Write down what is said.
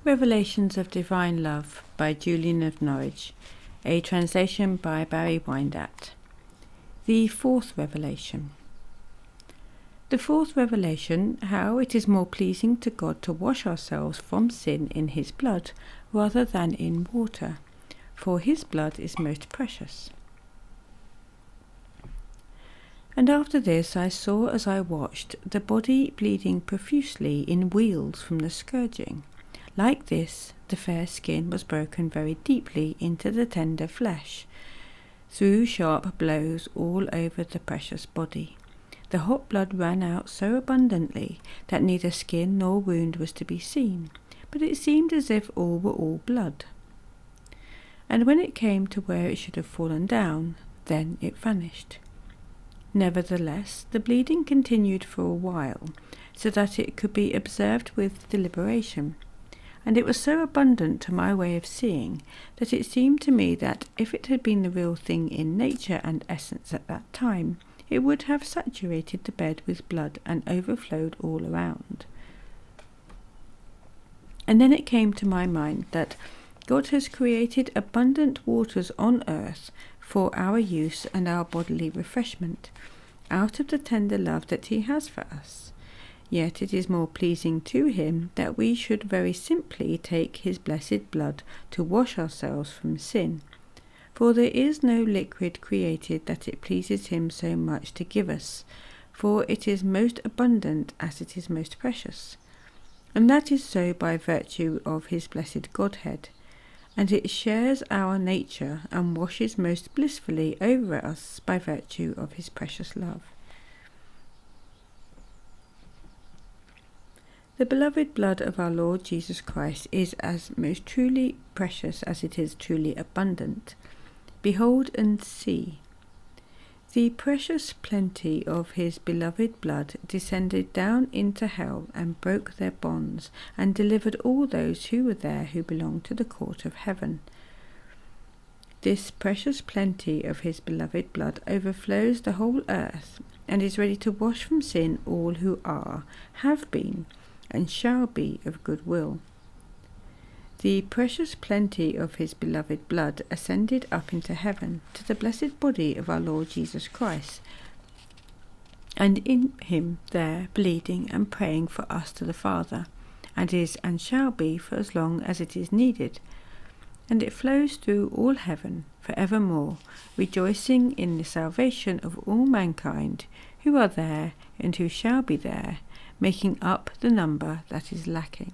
Revelations of Divine Love by Julian of Norwich, a translation by Barry Wyandotte. The fourth revelation. The fourth revelation, how it is more pleasing to God to wash ourselves from sin in his blood rather than in water, for his blood is most precious. And after this I saw as I watched the body bleeding profusely in weals from the scourging. Like this, the fair skin was broken very deeply into the tender flesh, through sharp blows all over the precious body. The hot blood ran out so abundantly that neither skin nor wound was to be seen, but it seemed as if all were all blood. And when it came to where it should have fallen down, then it vanished. Nevertheless, the bleeding continued for a while, so that it could be observed with deliberation. And it was so abundant to my way of seeing that it seemed to me that if it had been the real thing in nature and essence at that time, it would have saturated the bed with blood and overflowed all around. And then it came to my mind that God has created abundant waters on earth for our use and our bodily refreshment, out of the tender love that he has for us. Yet it is more pleasing to him that we should very simply take his blessed blood to wash ourselves from sin. For there is no liquid created that it pleases him so much to give us, for it is most abundant as it is most precious. And that is so by virtue of his blessed Godhead, and it shares our nature and washes most blissfully over us by virtue of his precious love. The beloved blood of our Lord Jesus Christ is as most truly precious as it is truly abundant. Behold and see. The precious plenty of his beloved blood descended down into hell and broke their bonds, and delivered all those who were there who belonged to the court of heaven. This precious plenty of his beloved blood overflows the whole earth, and is ready to wash from sin all who are, have been, and shall be of good will. The precious plenty of his beloved blood ascended up into heaven to the blessed body of our Lord Jesus Christ, and in him there bleeding and praying for us to the Father, and is and shall be for as long as it is needed. And it flows through all heaven for evermore, rejoicing in the salvation of all mankind who are there and who shall be there, making up the number that is lacking.